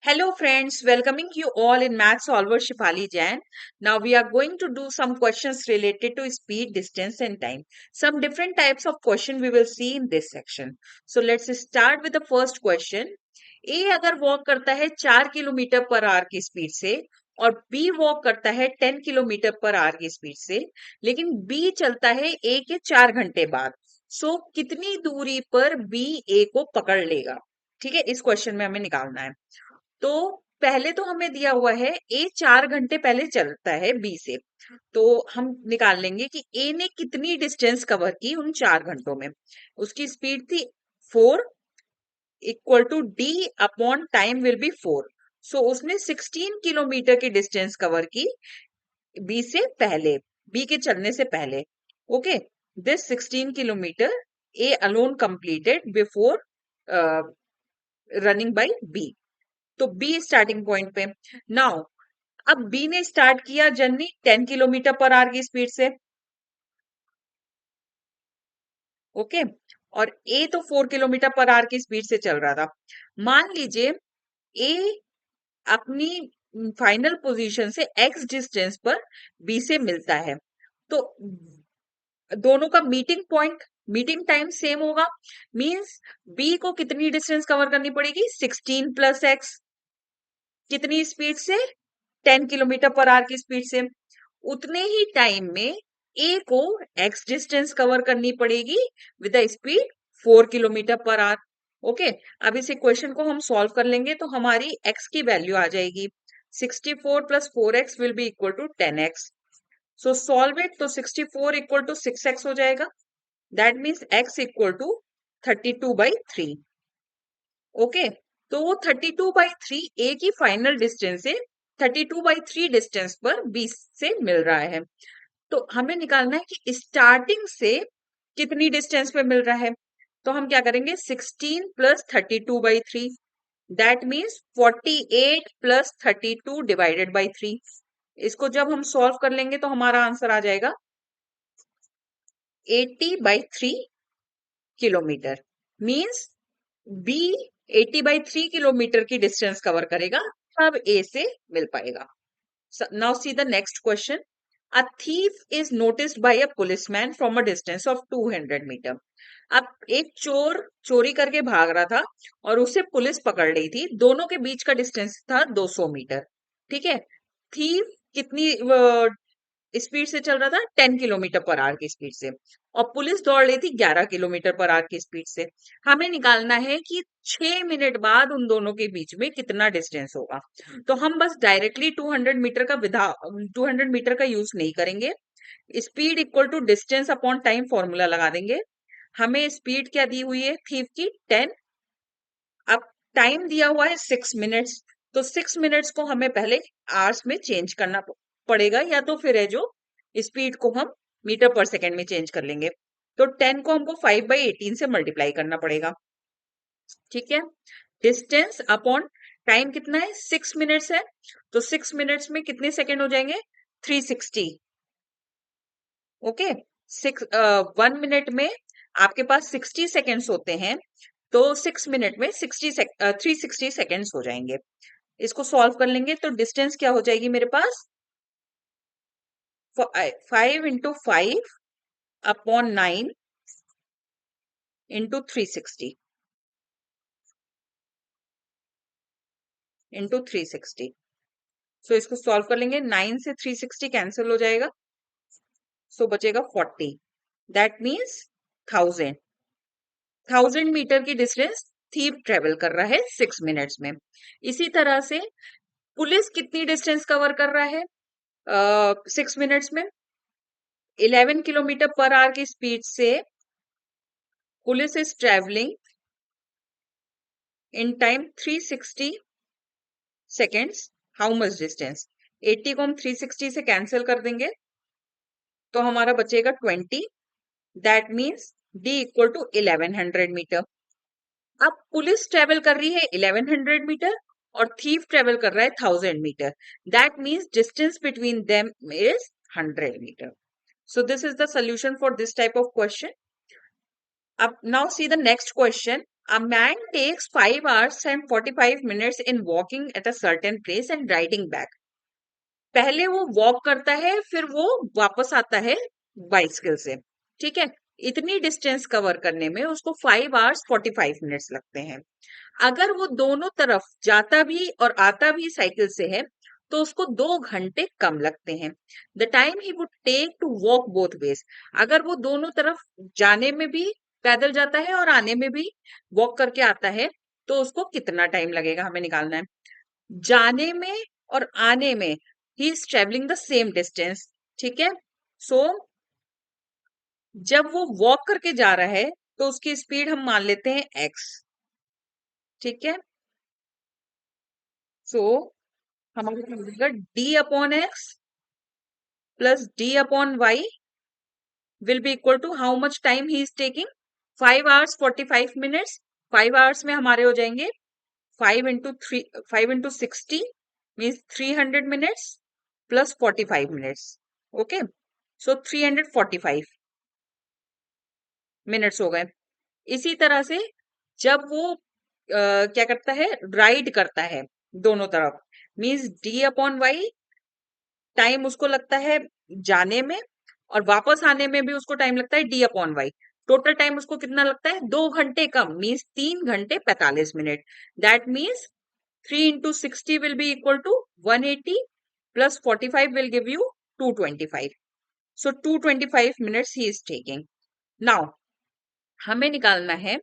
Hello friends, welcoming you all in Math Solver Shifali Jain. Now we are going to do some questions related to speed, distance and time. Some different types of question we will see in this section. So let's start with the first question. A अगर walk करता है 4 kilometre पर hour की speed से और B walk करता है 10 kilometre पर आवर की स्पीड से, लेकिन B चलता है A के 4 घंटे बाद, सो कितनी दूरी पर B A को पकड़ लेगा? ठीक है, इस क्वेश्चन में हमें निकालना है। तो पहले तो हमें दिया हुआ है ए 4 घंटे पहले चलता है बी से, तो हम निकाल लेंगे कि ए ने कितनी डिस्टेंस कवर की उन 4 घंटों में। उसकी स्पीड थी 4 equal to D upon time will be 4। So उसने 16 किलोमीटर की डिस्टेंस कवर की बी से पहले, बी के चलने से पहले। Okay, this 16 kilometre A alone completed before running by B. तो बी स्टार्टिंग पॉइंट पे। नाउ अब बी ने स्टार्ट किया जर्नी 10 किलोमीटर पर आवर की स्पीड से। ओके, और ए तो 4 किलोमीटर पर आवर की स्पीड से चल रहा था। मान लीजिए ए अपनी फाइनल पोजीशन से एक्स डिस्टेंस पर बी से मिलता है, तो दोनों का meeting point, meeting time same होगा। मींस बी को कितनी डिस्टेंस कवर करनी पड़ेगी? 16 प्लस एक्स। कितनी स्पीड से? 10 किलोमीटर पर आवर की स्पीड से। उतने ही टाइम में ए को एक्स डिस्टेंस कवर करनी पड़ेगी विद द स्पीड 4 किलोमीटर पर आवर। ओके, अब इस इक्वेशन को हम सॉल्व कर लेंगे तो हमारी एक्स की वैल्यू आ जाएगी 64 plus 4x will be equal to 10x। So solve it, तो 64 इक्वल टू 6x हो जाएगा। That means x equal to 32/3। Okay, तो वो 32/3 ए की फाइनल डिस्टेंस है, 32/3 डिस्टेंस पर बी से मिल रहा है। तो हमें निकालना है कि स्टार्टिंग से कितनी डिस्टेंस पे मिल रहा है। तो हम क्या करेंगे? 16 plus 32/3, that means 48 plus 32 divided by 3। इसको जब हम सॉल्व कर लेंगे तो हमारा आंसर आ जाएगा 80/3 किलोमीटर। मीन्स बी 80/3 किलोमीटर की डिस्टेंस कवर करेगा तब ए से मिल पाएगा। Now see the next question. A thief is noticed by a policeman from a distance of 200 metre. अब एक चोर चोरी करके भाग रहा था और उसे पुलिस पकड़ रही थी, दोनों के बीच का डिस्टेंस था 200 मीटर। ठीक है, थीफ कितनी स्पीड से चल रहा था? 10 किलोमीटर पर आवर की स्पीड से, और पुलिस दौड़ रही थी 11 किलोमीटर पर आवर की स्पीड से। हमें निकालना है कि 6 मिनट बाद उन दोनों के बीच में कितना डिस्टेंस होगा। तो हम बस डायरेक्टली 200 मीटर का यूज नहीं करेंगे। Speed equal to distance upon time formula लगा देंगे। हमें स्पीड क्या दी हुई है थीफ की? 10। अब टाइम दिया हुआ है 6 मिनट्स, तो 6 मिनट्स को हमें पहले आवर्स में चेंज करना पड़ेगा, या तो फिर है जो स्पीड को हम मीटर पर सेकेंड में चेंज कर लेंगे। तो 10 को हमको 5/18 से मल्टीप्लाई करना पड़ेगा। ठीक है, डिस्टेंस अपॉन टाइम कितना है? 6 मिनट्स है, तो 6 मिनट्स में कितने सेकेंड हो जाएंगे? 360। ओके, 1 मिनट में आपके पास 60 सेकेंड्स होते हैं, तो 6 मिनट में 360 सेकेंड्स हो जाएंगे। इसको सॉल्व कर लेंगे तो डिस्टेंस क्या हो जाएगी मेरे पास? 5 × 5 अपॉन 9 इंटू 360 इंटू 360। सो इसको सॉल्व कर लेंगे, 9 से 360 कैंसिल हो जाएगा, सो बचेगा 40। दैट मीन्स 1000 मीटर की डिस्टेंस थीप ट्रेवल कर रहा है 6 मिनट्स में। इसी तरह से पुलिस कितनी डिस्टेंस कवर कर रहा है 6 मिनट्स में? 11 किलोमीटर पर आवर की स्पीड से police is travelling in time 360 seconds. How much distance? 80 को हम 360 से कैंसिल कर देंगे तो हमारा बचेगा 20। That means D equal to 1100 metre. अब पुलिस ट्रेवल कर रही है 1100 मीटर और थीफ ट्रेवल कर रहा है 1000 metre. That means distance between them is 100 metre. So this is the solution for this type of question. Up now see the next question. A man takes 5 hours and 45 minutes in walking at a certain place and riding back. पहले वो walk करता है, फिर वो वापस आता है bicycle से, ठीक है। इतनी डिस्टेंस कवर करने में उसको 5 hours 45 minutes लगते हैं। अगर वो दोनों तरफ जाता भी और आता भी साइकिल से है तो उसको 2 घंटे कम लगते हैं। The time he would take to walk both ways. अगर वो दोनों तरफ जाने में भी पैदल जाता है और आने में भी वॉक करके आता है तो उसको कितना टाइम लगेगा हमें निकालना है। जाने में और आने में he is travelling the same distance, ठीक है। सो जब वो वॉक करके जा रहा है तो उसकी स्पीड हम मान लेते हैं एक्स, ठीक है। सो हमारे पास मिलेगा D upon X plus D upon Y will be equal to how much time he is taking 5 hours 45 minutes। 5 hours में हमारे हो जाएंगे 5 into 3 5 into 60 means 300 minutes plus 45 minutes। Okay, so 345 minutes हो गए। इसी तरह से जब वो क्या करता है, राइड करता है दोनों तरफ, means D upon Y time उसको लगता है जाने में और वापस आने में भी उसको टाइम लगता है D upon Y. Total time उसको कितना लगता है, 2 घंटे कम, मीन्स 3 घंटे 45 minute. That means 3 into 60 will be equal to 180 plus 45 will give you 225। So 225 minutes he is taking. Now हमें निकालना है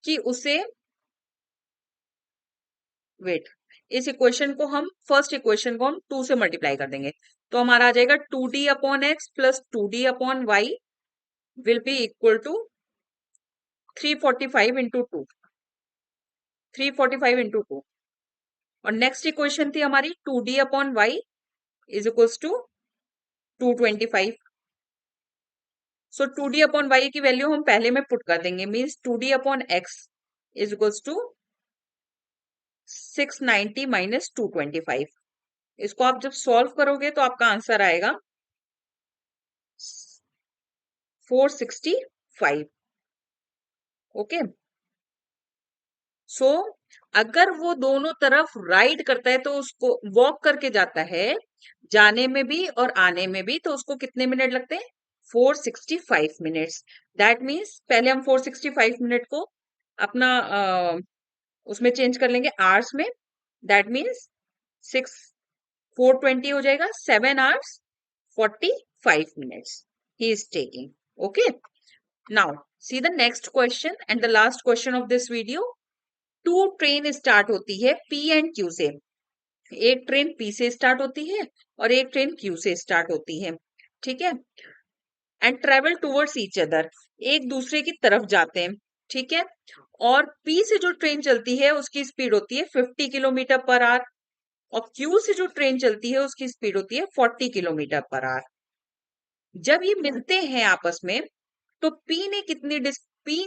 कि उसे, वेट, इस इक्वेशन को हम, फर्स्ट इक्वेशन को हम 2 से मल्टीप्लाई कर देंगे तो हमारा आ जाएगा 2d upon X plus 2d upon Y will be equal to 345 into 2, 345 into 2। और नेक्स्ट इक्वेशन थी हमारी 2d upon Y is equals to 225। So 2d upon Y की वैल्यू हम पहले में पुट कर देंगे, means 2d upon X is equals to 690 minus 225। इसको आप जब सॉल्व करोगे तो आपका आंसर आएगा 465। ओके, सो अगर वो दोनों तरफ राइड करता है तो उसको वॉक करके जाता है जाने में भी और आने में भी, तो उसको कितने मिनट लगते हैं, 465 मिनट्स। दैट मीन्स पहले हम 465 मिनट को अपना उसमें चेंज कर लेंगे आवर्स में। दैट मीन्स 420 हो जाएगा, 7 hours 45 minutes he is taking। okay, now see the next question and the last question of this video। 2 train start होती है P एंड Q से। एक ट्रेन P से स्टार्ट होती है और एक ट्रेन Q से स्टार्ट होती है, ठीक है। And travel towards each other, एक दूसरे की तरफ जाते हैं, ठीक है। और P से जो ट्रेन चलती है उसकी स्पीड होती है 50 km/h और Q से जो ट्रेन चलती है उसकी स्पीड होती है 40 km/h। जब ये मिलते हैं आपस में तो P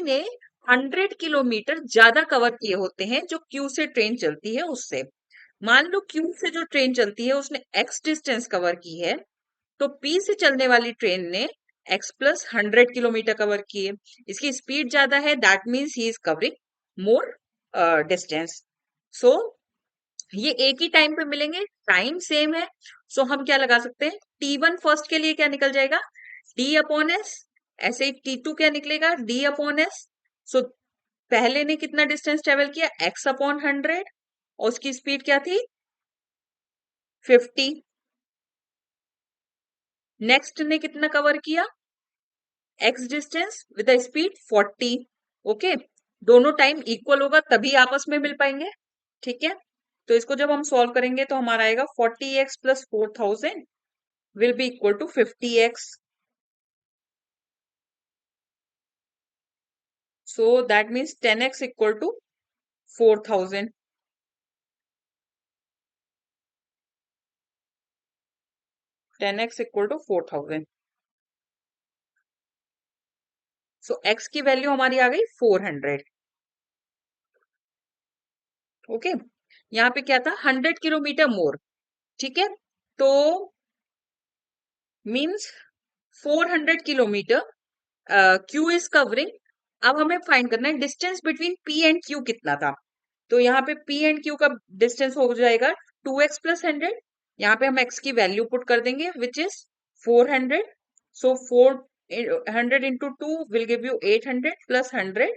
ने 100 किलोमीटर ज्यादा कवर किए होते हैं जो Q से ट्रेन चलती है उससे। मान लो Q से जो ट्रेन चलती है उसने X डिस्टेंस कवर की है तो P से चलने वाली ट्रेन ने X प्लस 100 किलोमीटर कवर किए। इसकी स्पीड ज्यादा है, that means he is covering more distance. So ये एक ही टाइम पे मिलेंगे, टाइम सेम है। सो हम क्या लगा सकते हैं, T1 फर्स्ट के लिए क्या निकल जाएगा, D अपॉन एस। ऐसे ही T2 क्या निकलेगा, D अपॉन एस। सो पहले ने कितना डिस्टेंस ट्रेवल किया, X अपॉन 100 और उसकी स्पीड क्या थी 50। नेक्स्ट ने कितना कवर किया, X distance with the speed 40। Okay, दोनों टाइम इक्वल होगा तभी आपस में मिल पाएंगे, ठीक है। तो इसको जब हम सॉल्व करेंगे तो हमारा आएगा 40x plus 4000 will be equal to 50x। So that means 10x equal to 4000। 10x equal to 4000। So x की वैल्यू हमारी आ गई 400। ओके, यहाँ पे क्या था, 100 किलोमीटर मोर, ठीक है। तो means 400 kilometre Q is covering अब हमें फाइंड करना है distance between P and Q कितना था। तो यहाँ पे पी एंड क्यू का डिस्टेंस हो जाएगा 2x प्लस 100। यहाँ पे हम x की वैल्यू पुट कर देंगे which is 400। So 400 into 2 will give you 800 plus 100,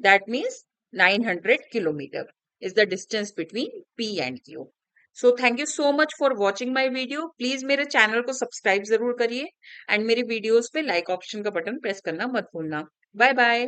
that means 900 kilometre is the distance between P and Q। So thank you so much for watching my video. Please मेरे channel को subscribe जरूर करिए and मेरी videos पे like option का button press करना मत भूलना। Bye bye.